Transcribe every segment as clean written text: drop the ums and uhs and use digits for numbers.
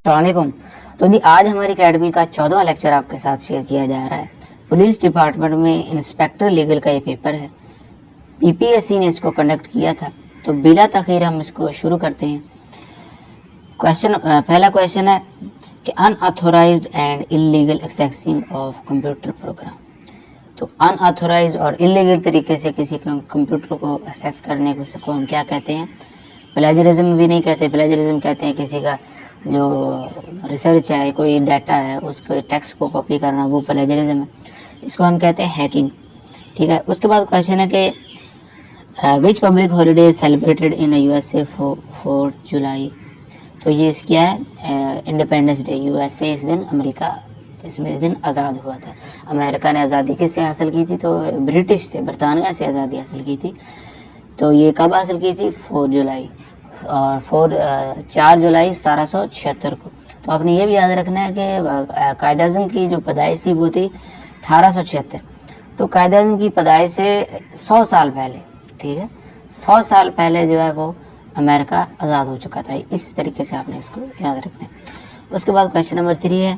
अस्सलामुअलैकुम। तो जी आज हमारी अकेडमी का 14वां लेक्चर आपके साथ शेयर किया जा रहा है। पुलिस डिपार्टमेंट में इंस्पेक्टर लीगल का ये पेपर है। पीपीएससी ने इसको कंडक्ट किया था, तो बिला तखीर हम इसको शुरू करते हैं। पहला क्वेश्चन है कि unauthorised and illegal accessing of computer program. तो अनऑथोराइज्ड और इलीगल तरीके से किसी कंप्यूटर को एक्सेस करने को हम क्या कहते हैं? प्लेजरिज्म भी नहीं कहते। प्लेजरिज्म कहते हैं किसी का जो रिसर्च है, कोई डाटा है, उसको टेक्स्ट को कॉपी करना, वो प्लेजरिज्म है। इसको हम कहते हैं हैकिंग। ठीक है। उसके बाद क्वेश्चन है कि which public holiday celebrated in USA 4 July. तो ये क्या है? Independence day. यूएसए इस दिन, अमेरिका इसमें इस दिन आज़ाद हुआ था। अमेरिका ने आज़ादी किससे हासिल की थी? तो ब्रिटिश से, बरतानिया से आज़ादी हासिल की थी। तो ये कब हासिल की थी? 4 जुलाई। और 4 जुलाई 1776 को। तो आपने ये भी याद रखना है कि कायद-ए-आज़म की जो पैदाइश थी वो थी 1876। तो कायद-ए-आज़म की पैदाइश से 100 साल पहले, ठीक है, 100 साल पहले जो है वो अमेरिका आज़ाद हो चुका था। इस तरीके से आपने इसको याद रखना है। उसके बाद क्वेश्चन नंबर 3 है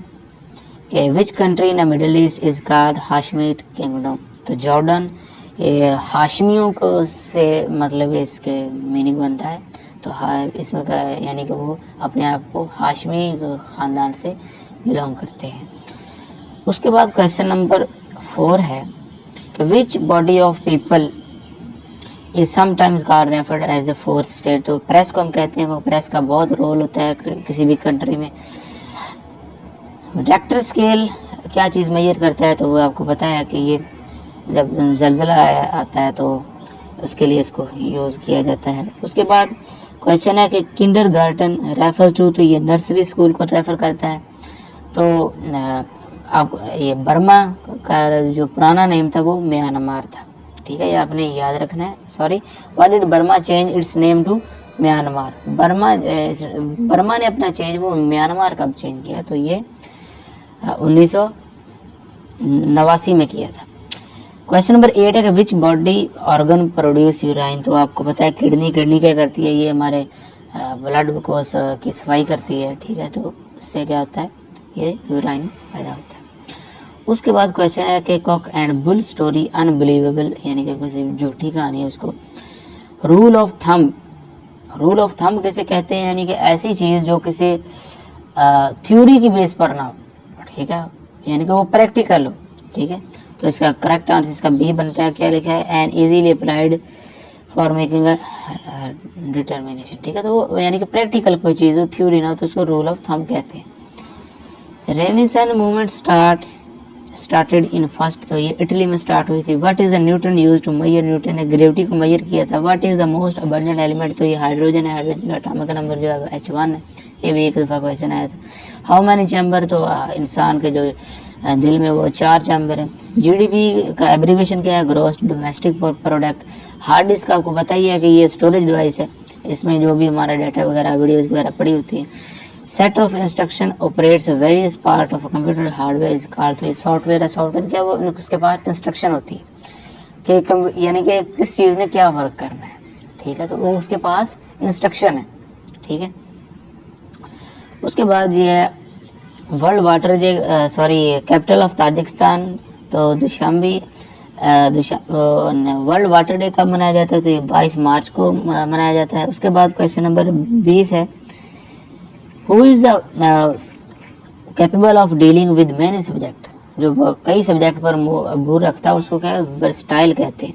कि which country in the middle east is called Hashemite kingdom. तो जॉर्डन, ये हाशमियों को से मतलब इसके मीनिंग बनता है। तो इसमें यानी कि वो अपने आप को हाशमी ख़ानदान से बिलोंग करते हैं। उसके बाद क्वेश्चन नंबर 4 है कि which body of people is sometimes called referred as a fourth state. तो प्रेस को हम कहते हैं, वो प्रेस का बहुत रोल होता है किसी भी कंट्री में। रेक्टर स्केल क्या चीज़ मेजर करता है? तो वो आपको पता है कि ये जब ज़लज़ला आता है तो उसके लिए इसको यूज़ किया जाता है। उसके बाद क्वेश्चन है कि किंडरगार्टन रेफर टू, तो ये नर्सरी स्कूल को रेफ़र करता है। तो आप ये बर्मा का जो पुराना नेम था वो म्यांमार था। ठीक है, ये आपने याद रखना है। Sorry, what did Burma change its name to? Myanmar. Burma ने अपना चेंज वो म्यांमार कब चेंज किया? तो ये 1989 में किया था। क्वेश्चन नंबर 8 है कि which body organ produce urine. तो आपको पता है किडनी क्या करती है? ये हमारे ब्लड को की सफाई करती है। ठीक है, तो इससे क्या होता है? ये यूराइन पैदा होता है। उसके बाद क्वेश्चन है कि cock and bull story unbelievable, यानी कि किसी झूठी कहानी है उसको। रूल ऑफ थंब किसे कहते हैं? यानी कि ऐसी चीज़ जो किसी थ्योरी की बेस पर ना हो। ठीक है, यानी कि वो प्रैक्टिकल हो। ठीक है, तो इसका करेक्ट आंसर इसका बी बनता है। क्या लिखा है? And easily applied for making a determination. ठीक है, तो वो यानी कि प्रैक्टिकल कोई चीज़ हो, थ्योरी ना हो, तो उसको रूल ऑफ थंब कहते हैं। Renaissance movement started in first, तो ये इटली में स्टार्ट हुई थी। What is the Newton use to measure, Newton ने ग्रेविटी को मेजर किया था। What is the most abundant element, तो ये हाइड्रोजन है। हाइड्रोजन का एटॉमिक नंबर जो है H1 है। ये भी एक दफ़ा क्वेश्चन आया था। हाउ मैनी चैम्बर, तो इंसान के जो दिल में वो 4 चैम्बर है। जीडीपी का एब्रीविएशन क्या है? Gross domestic product. Hard disk आपको पता ही है कि ये स्टोरेज डिवाइस है, इसमें जो भी हमारा डाटा वगैरह, वीडियोस वगैरह पड़ी होती है। Set of instruction operates various part of computer hardware is called. तो ये सॉफ्टवेयर है। सॉफ्टवेयर क्या? वो उसके पास इंस्ट्रक्शन होती है कि यानी कि किस चीज़ ने क्या वर्क करना है। ठीक है, तो वो उसके पास इंस्ट्रक्शन है। ठीक है, उसके बाद ये है world water capital of Tajikistan, तो दुशांबे। वर्ल्ड वाटर डे कब मनाया जाता है? तो ये 22 मार्च को मनाया जाता है। उसके बाद क्वेश्चन नंबर 20 है who is the capable of dealing with many subject. जो कई सब्जेक्ट पर अबूर रखता है उसको क्या है? वर्सटाइल कहते हैं।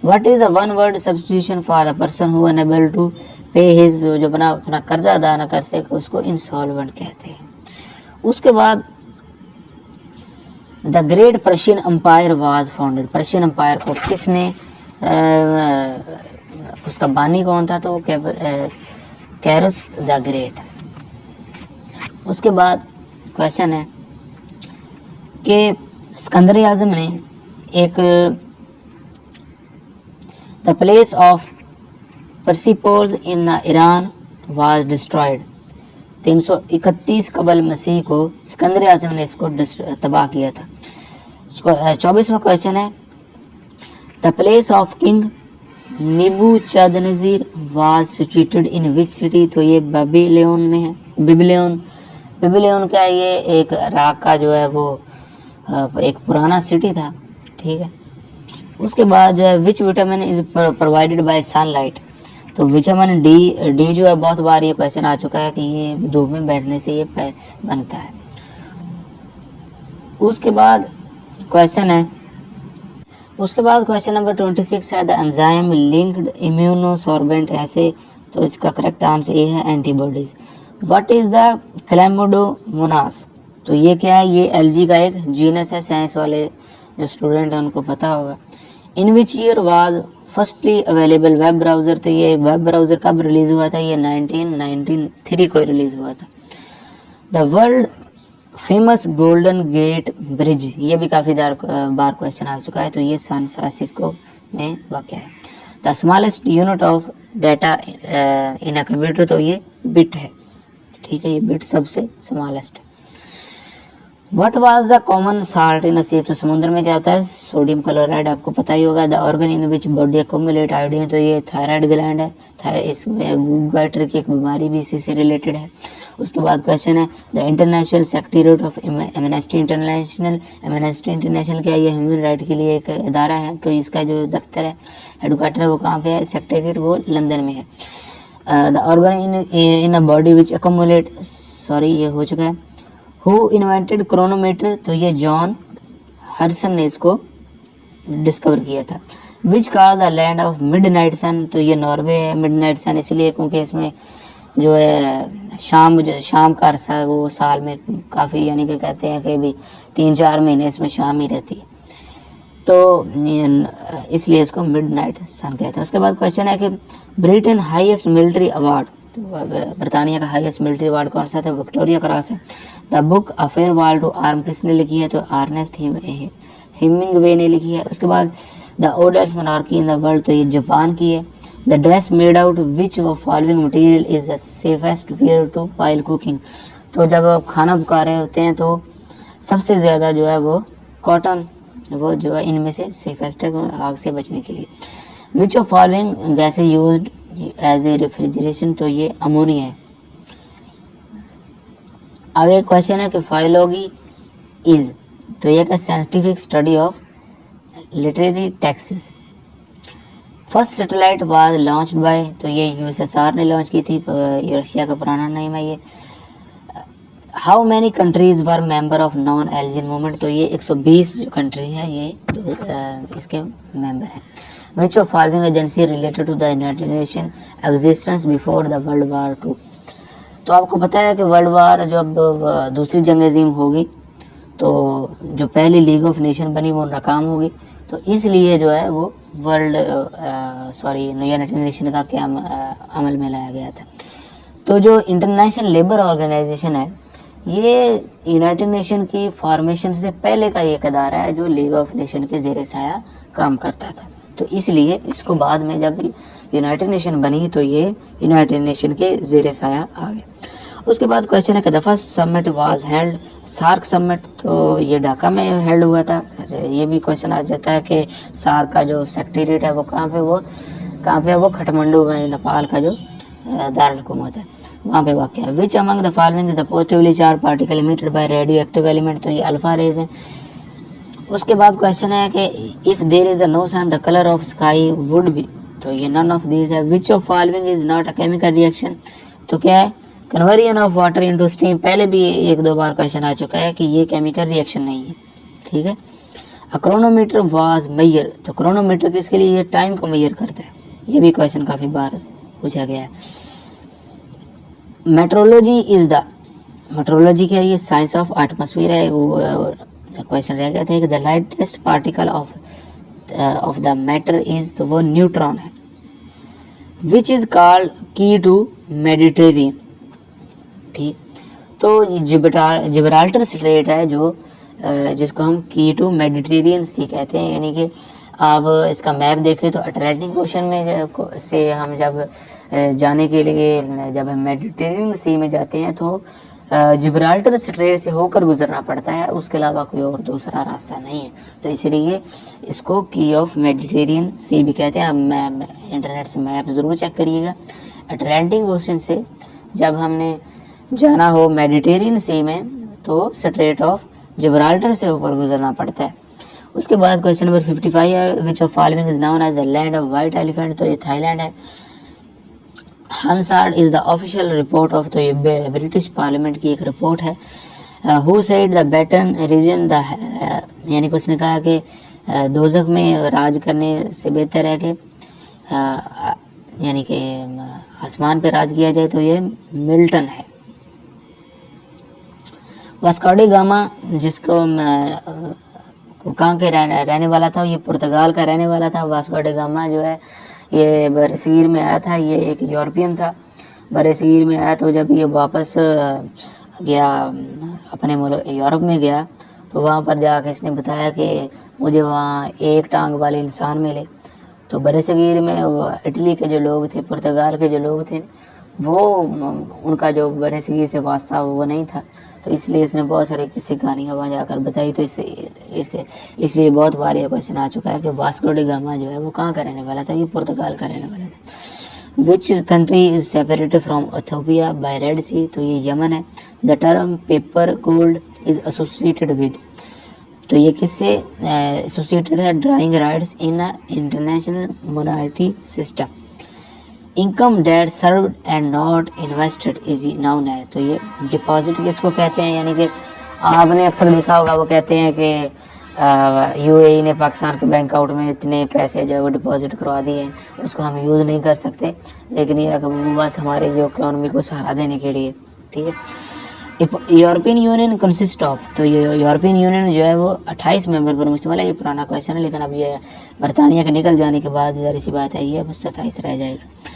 What is the one word substitution for the person who unable to pay his, जो अपना कर्जा अदा न कर सके उसको इंसॉल्वेंट कहते हैं। उसके बाद the great Persian empire was founded. Persian empire को किसने उसका बानी कौन था? तो वो कैरस द ग्रेट। उसके बाद क्वेश्चन है कि सिकंदर आज़म ने एक the place of Persepolis in Iran was destroyed. 331 कबल मसीह को सिकंदर आज़म ने इसको तबाह किया था। 24वां क्वेश्चन है the place of king Nebuchadnezzar was situated in which city. तो ये बेबीलोन में है। बेबीलोन बेबीलोन क्या है, ये एक इराक का जो है वो एक पुराना सिटी था, ठीक है। उसके बाद जो है which vitamin is provided by sunlight, तो विटामिन डी जो है बहुत बार ये क्वेश्चन आ चुका है कि ये धूप में बैठने से ये बनता है। उसके बाद क्वेश्चन नंबर 26 है द एंजाइम लिंक्ड इम्यूनोसॉर्बेंट ऐसे, तो इसका करेक्ट आंसर ये है एंटीबॉडीज। व्हाट इज द क्लैमिडोमोनास, तो ये क्या है, ये एलजी का एक जीनस है, साइंस वाले जो स्टूडेंट हैं उनको पता होगा। In which year was firstly available web browser, तो ये वेब ब्राउज़र कब रिलीज़ हुआ था, ये 1993 को रिलीज़ हुआ था। The world famous golden gate bridge, ये भी काफ़ी बार क्वेश्चन आ चुका है, तो ये सैन फ्रांसिस्को में वाक़या है। The smallest unit of data in a computer, तो ये बिट है, ठीक है, ये बिट सबसे स्मॉलेस्ट है। What was the common salt in sea, तो समुद्र में क्या होता है, सोडियम क्लोराइड, आपको पता ही होगा। The organ in which body accumulate iodine, तो ये थायराइड ग्लैंड है, इसमें गटर की एक बीमारी भी इसी से रिलेटेड है। उसके बाद क्वेश्चन है the international secretariat of amnesty international, amnesty international क्या है, ये ह्यूमन राइट के लिए एक इदारा है, तो इसका जो दफ्तर है, हेडक्वार्टर है, वो कहाँ पे है, सेक्रेटेरिएट वो लंदन में है। The organ in a body which accumulate, sorry ये हो चुका है। हु इन्वेंटेड क्रोनोमीटर, तो ये जॉन हर्सन ने इसको डिस्कवर किया था। Which car the land of midnight sun, तो ये नॉर्वे है, मिडनाइट सन इसलिए क्योंकि इसमें जो है शाम का अरसा है वो साल में काफ़ी, यानी कि कहते हैं कि भी 3-4 महीने इसमें शाम ही रहती है, तो इसलिए इसको मिडनाइट सन कहते हैं। उसके बाद क्वेश्चन है कि ब्रिटेन हाईएस्ट मिलिट्री अवार्ड, तो बरतानिया का हाईएस्ट मिलिट्री अवार्ड कौन सा था, विक्टोरिया क्रॉस है। The book a farewell to arm किसने लिखी है, तो अर्नेस्ट हेमिंगवे ने लिखी है। उसके बाद the oldest monarchy in the world, तो ये जापान की है। The dress made out which of following material is the safest wear to while cooking, तो जब आप खाना पका रहे होते हैं तो सबसे ज़्यादा जो है वो कॉटन, वो जो है इनमें से सेफेस्ट है आग से बचने के लिए। Which of following gas used as a refrigeration, तो ये अमोनिया है। आगे क्वेश्चन है कि फाइलोगी इज, तो ये का scientific study of literary texts. First satellite was launched by, तो ये यूएसएसआर ने लॉन्च की थी, ये रशिया का पुराना नेम है ये। How many countries were member of non aligned movement, तो ये 120 जो कंट्री है ये इसके मेंबर हैं। Which of following agency related to the united nation existence before the world war 2, तो आपको पता है कि वर्ल्ड वार जब दूसरी जंग अजीम होगी तो जो पहली लीग ऑफ नेशन बनी वो नाकाम होगी, तो इसलिए जो है वो यूनाइटेड नेशन का क्या अमल में लाया गया था। तो जो इंटरनेशनल लेबर ऑर्गेनाइजेशन है ये यूनाइटेड नेशन की फॉर्मेशन से पहले का एक अदारा है जो लीग ऑफ नेशन के ज़ेर साया काम करता था, तो इसलिए इसको बाद में जब यूनाइटेड नेशन बनी तो ये यूनाइटेड नेशन के ज़ेर साया आ गया। उसके बाद क्वेश्चन है कि the first summit was held, SAARC summit, तो ये ढाका में हेल्ड हुआ था। ये भी क्वेश्चन आ जाता है कि सार्क का जो सेक्रेटेरिएट है वो कहाँ पे है, वो खटमंडू में, नेपाल का जो दारुल हुकूमत है वहाँ पे वाक़ है। Which among the following is the positively charge particle emitted by radio active element, तो ये अल्फा रेज है। उसके बाद क्वेश्चन है कि if there is a no sun the colour of sky would be, तो ये नन ऑफ दीज है। Which of following is not a chemical reaction, तो क्या है, conversion of water into steam, पहले भी 1-2 बार क्वेश्चन आ चुका है कि ये केमिकल रिएक्शन नहीं है, ठीक है। अ क्रोनोमीटर वाज मेजर, तो क्रोनोमीटर किसके लिए, ये टाइम को मेजर करता है, ये भी क्वेश्चन काफ़ी बार पूछा गया है। मेट्रोलॉजी इज द, मेट्रोलॉजी क्या है, ये साइंस ऑफ एटमॉस्फेयर है। वो क्वेश्चन रह गया था कि the lightest particle of the matter is, तो वो न्यूट्रॉन है। विच इज कॉल्ड की टू मेडिटेरियन, ठीक, तो जिब्राल्टर स्ट्रेट है जो जिसको हम की टू मेडिटेरियन सी कहते हैं, यानी कि आप इसका मैप देखें तो अटलांटिक ओशन में से हम जब जाने के लिए जब हम मेडिटेरियन सी में जाते हैं तो जिब्राल्टर स्ट्रेट से होकर गुजरना पड़ता है, उसके अलावा कोई और दूसरा रास्ता नहीं है, तो इसलिए इसको की ऑफ मेडिटेरियन सी भी कहते हैं। आप इंटरनेट से मैप ज़रूर चेक करिएगा। अटलांटिक ओशन से जब हमने जाना हो मेडिटेरियन सी में तो स्ट्रेट ऑफ जिब्राल्टर से होकर गुजरना पड़ता है। उसके बाद क्वेश्चन नंबर 55 है, which of following is known as the land of white elephant, तो ये थाईलैंड है। Hansard is the official report of, तो ये ब्रिटिश पार्लियामेंट की एक रिपोर्ट है। Who said the baton reason the, यानी कि उसने कहा कि दोजख में राज करने से बेहतर है कि यानी कि आसमान पे राज किया जाए, तो ये मिल्टन है। वास्को डी गामा जिसको कहाँ के रहने वाला था, ये पुर्तगाल का रहने वाला था। वास्को डी गामा जो है ये बरसीर में आया था, ये एक यूरोपियन था। बरसीर में आया तो जब ये वापस गया अपने मुल्क यूरोप में गया, तो वहाँ पर जाकर इसने बताया कि मुझे वहाँ एक टांग वाले इंसान मिले। तो बरसीर में वो इटली के जो लोग थे, पुर्तगाल के जो लोग थे, वो उनका जो बरसीर से वास्ता वो नहीं था, तो इसलिए इसने बहुत सारी किस्से कहानियाँ वहाँ जाकर बताई। तो इसलिए बहुत बार ये क्वेश्चन आ चुका है कि वास्को डी गामा जो है वो कहाँ का रहने वाला था, ये पुर्तगाल का रहने वाला था। Which country is separated from Ethiopia by Red Sea, तो ये यमन है। The term paper gold is associated with, तो ये किससे एसोसिएटेड है, drawing rights in international monetary system. Income debt served and not invested is known as, तो ये deposit किसको कहते हैं, यानी कि आपने अक्सर देखा होगा वो कहते हैं कि यूएई ने पाकिस्तान के बैंक अकाउंट में इतने पैसे जो है वो डिपॉजिट करवा दिए हैं, उसको हम यूज़ नहीं कर सकते, लेकिन ये बस हमारे जो इकोनॉमी को सहारा देने के लिए, ठीक है। यूरोपियन यूनियन कंसिस्ट ऑफ, तो ये यूरोपियन यूनियन जो है वो 28 मेंबर पर मुश्तमिल है। ये पुराना क्वेश्चन है, लेकिन अब ये बरतानिया के निकल जाने के बाद ज़ाहिर सी बात है ये बस 27 रह जाएगा।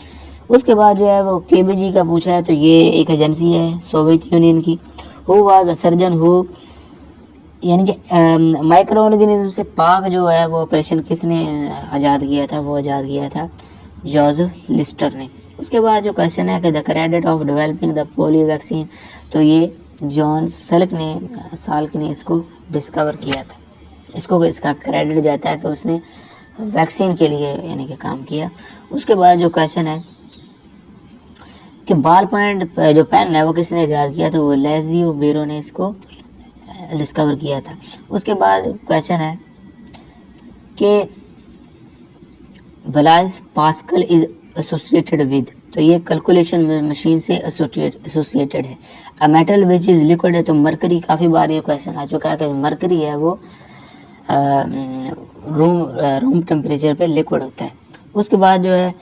उसके बाद जो है वो केबीजी का पूछा है, तो ये एक एजेंसी है सोवियत यूनियन की। Who was a surgeon who, यानी कि माइक्रो ऑर्गेनिज्म से पाक जो है वो ऑपरेशन किसने आज़ाद किया था, वो आज़ाद किया था जोसेफ लिस्टर ने। उसके बाद जो क्वेश्चन है कि the credit of developing the polio vaccine, तो ये जॉन साल्क ने इसको डिस्कवर किया था। इसका क्रेडिट जाता है कि उसने वैक्सीन के लिए यानी कि काम किया। उसके बाद जो क्वेश्चन है कि बॉल पॉइंट जो पेन है वो किसने ईजाद किया, तो वो लेजियो बेरो ने इसको डिस्कवर किया था। उसके बाद क्वेश्चन है कि ब्लाइज पास्कल इज एसोसिएटेड विद, तो ये कैलकुलेशन मशीन से एसोसिएटेड है। A metal which is liquid है, तो मरकरी, काफ़ी बार ये क्वेश्चन आ चुका है कि मरकरी है वो रूम टेम्परेचर पे लिक्विड होता है। उसके बाद जो है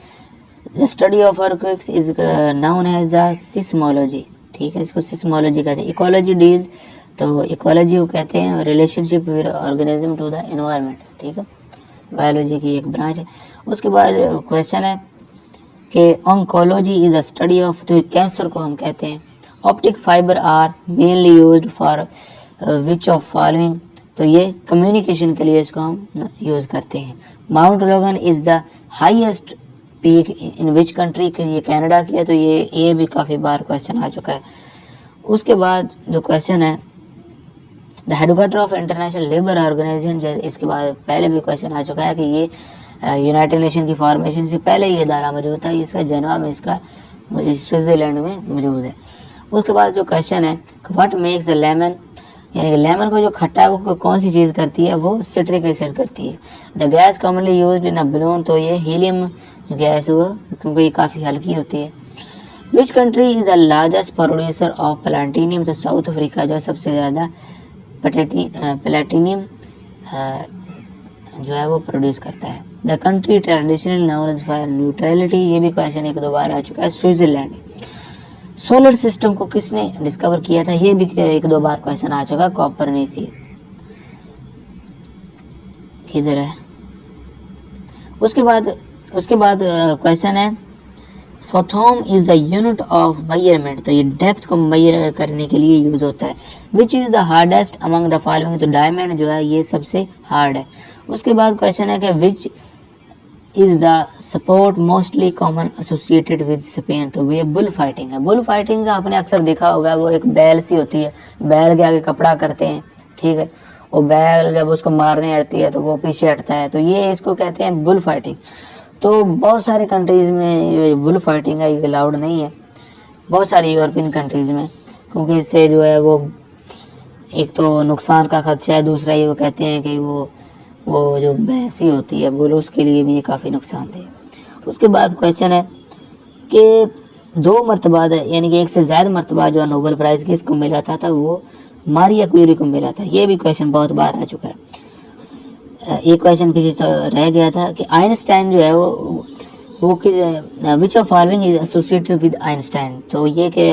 the study of earthquakes is known as the seismology, ठीक है, इसको सिस्मोलॉजी कहते हैं। इकोलॉजी डील, तो इकोलॉजी को कहते हैं relationship with organism to the environment, ठीक है, बायोलॉजी की एक ब्रांच है। उसके बाद क्वेश्चन है कि oncology is a study of, तो कैंसर को हम कहते हैं। Optic fibre are mainly used for which of following, तो ये कम्युनिकेशन के लिए इसको हम यूज़ करते हैं। माउंट लोगन is the highest peak in which country, के ये कनाडा की है, तो ये भी काफ़ी बार क्वेश्चन आ चुका है। उसके बाद जो क्वेश्चन है the headquarter of international labour organisation, इसके बाद पहले भी क्वेश्चन आ चुका है कि ये यूनाइटेड नेशन की फॉर्मेशन से पहले ये इदारा मौजूद था, इसका जनेवा में इसका स्विट्ज़रलैंड में मौजूद है। उसके बाद जो क्वेश्चन है व्हाट मेक्स द लेमन, यानी कि लेमन को जो खट्टा है वो कौन सी चीज़ करती है, वो सिट्रिक एसिड करती है। The gas commonly used in a balloon, तो ये हीलियम गैस हुआ क्योंकि ये काफ़ी हल्की होती है। Which country is the largest producer of platinum, तो साउथ अफ्रीका जो सबसे ज़्यादा प्लैटिनियम जो है वो प्रोड्यूस करता है। The country traditional known as for neutrality, ये भी क्वेश्चन एक दो बार आ चुका है, स्विट्जरलैंड। सोलर सिस्टम को किसने डिस्कवर किया था, ये भी एक दो बार क्वेश्चन आ चुका है, कॉपरनिकस किधर है। उसके बाद क्वेश्चन है fathom is the unit of measurement, तो ये डेप्थ को मेजर करने के लिए यूज होता है। Which is the hardest among the following, तो डायमंड जो है ये सबसे हार्ड है। उसके बाद क्वेश्चन है कि which is the sport mostly common associated with Spain, तो ये बुल फाइटिंग है। बुल फाइटिंग का आपने अक्सर देखा होगा, वो एक बैल सी होती है, बैल के आगे कपड़ा करते हैं, ठीक है, और बैल जब उसको मारने हटती है तो वो पीछे हटता है, तो ये इसको कहते हैं बुल फाइटिंग। तो बहुत सारे कंट्रीज़ में ये बुल फाइटिंग है, ये अलाउड नहीं है, बहुत सारी यूरोपियन कंट्रीज़ में, क्योंकि इससे जो है वो एक तो नुकसान का खदशा है, दूसरा ये वो कहते हैं कि वो जो भैंसी होती है वो उसके लिए भी ये काफ़ी नुकसानदेह है। उसके बाद क्वेश्चन है कि 2 मरतबा यानी कि 1 से ज़्यादा मरतबा जो नोबेल प्राइज़ किसको मिला था वो मारिया क्यूरी को मिला था। ये भी क्वेश्चन बहुत बार आ चुका है। एक क्वेश्चन पीछे तो रह गया था कि आइंस्टाइन जो है वो किस विच of following is associated with Einstein, तो ये कि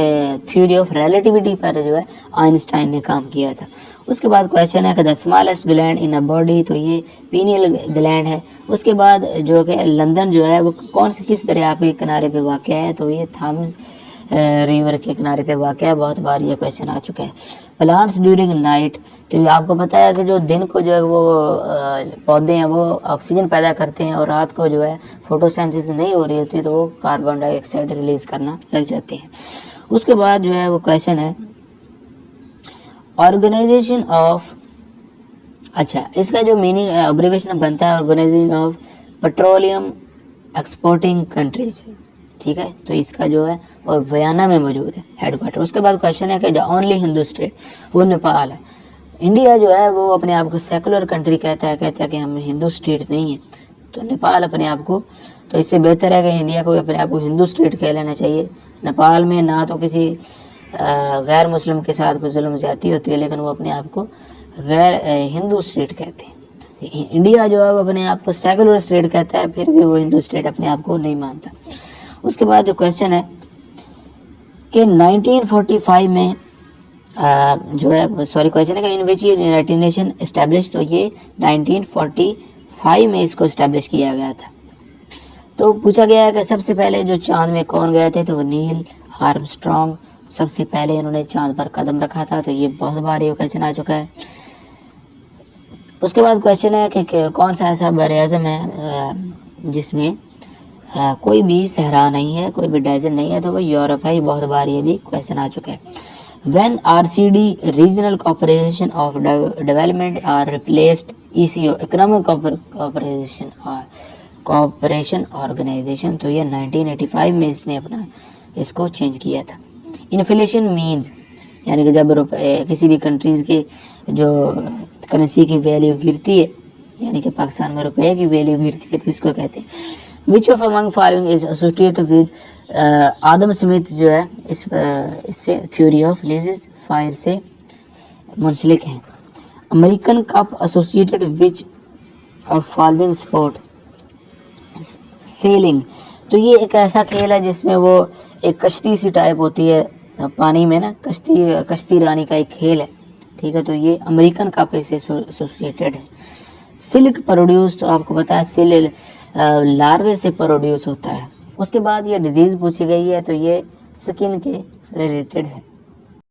थ्योरी ऑफ रिलेटिविटी पर जो है आइंस्टाइन ने काम किया था। उसके बाद क्वेश्चन है कि the smallest gland in a body, तो ये पीनियल ग्लैंड है। उसके बाद जो कि लंदन जो है वो कौन से किस दरिया के किनारे पे वाक़ है, तो ये थम्स रिवर के किनारे पे वाक़ है। बहुत बार ये क्वेश्चन आ चुका है। प्लांट्स ड्यूरिंग नाइट, तो आपको पता है कि जो दिन को जो है वो पौधे हैं वो ऑक्सीजन पैदा करते हैं और रात को जो है फोटोसिंथेसिस नहीं हो रही होती तो वो कार्बन डाइऑक्साइड रिलीज करना लग जाते हैं। उसके बाद जो है वो क्वेश्चन है ऑर्गेनाइजेशन ऑफ, अच्छा इसका जो मीनिंग अब्रिविएशन बनता है organisation of petroleum exporting countries, ठीक है, तो इसका जो है वो वियना में मौजूद है हेडक्वार्टर। उसके बाद क्वेश्चन है कि द ओनली हिंदू स्टेट, वो नेपाल है। इंडिया जो है वो अपने आप को सेकुलर कंट्री कहता है कि हम हिंदू स्टेट नहीं है, तो नेपाल अपने आप को, तो इससे बेहतर है कि इंडिया को अपने आप को हिंदू स्टेट कह लेना चाहिए। नेपाल में ना तो किसी गैर मुस्लिम के साथ कोई जुल्म ज्यादती होती है, लेकिन वो अपने आप को गैर हिंदू स्टेट कहते हैं। इंडिया जो है वो अपने आप को सेकुलर स्टेट कहता है, फिर भी वो हिंदू स्टेट अपने आप को नहीं मानता। उसके बाद जो क्वेश्चन है कि 1945 में जो है सॉरी क्वेश्चन है कि इन विच यूनाइटेड नेशन एस्टैब्लिश, तो ये 1945 में इसको एस्टैब्लिश किया गया था। तो पूछा गया है कि सबसे पहले जो चांद में कौन गए थे, तो वो नील आर्मस्ट्रॉन्ग सबसे पहले इन्होंने चांद पर कदम रखा था, तो ये बहुत बार ये क्वेश्चन आ चुका है। उसके बाद क्वेश्चन है कि कौन सा ऐसा बर-ए-आज़म है जिसमें कोई भी सहरा नहीं है, कोई भी डेजर्ट नहीं है, तो वो यूरोप है। बहुत बार ये भी क्वेश्चन आ चुका है। When RCD regional corporation of development are replaced ECO economic corporation organisation, तो ये 1985 में इसने अपना इसको चेंज किया था। इन्फ्लेशन मीन्स यानी कि जब किसी भी कंट्रीज के जो करेंसी की वैल्यू गिरती है, यानी कि पाकिस्तान में रुपए की वैल्यू गिरती है, तो इसको कहते हैं। Which of among following is associated with, Adam Smith जो है इससे थ्योरी ऑफ लेजेस फायर से मुंसलिक हैं। American cup associated which of following sport, selling, तो ये एक ऐसा खेल है जिसमें वो एक कश्ती सी टाइप होती है पानी में ना, कश्ती रानी का एक खेल है, ठीक है, तो ये अमेरिकन कप से एसोसिएटेड है। सिल्क प्रोड्यूस, तो आपको पता है सिल्क लार्वे से प्रोड्यूस होता है। उसके बाद ये डिजीज़ पूछी गई है, तो ये स्किन के रिलेटेड है।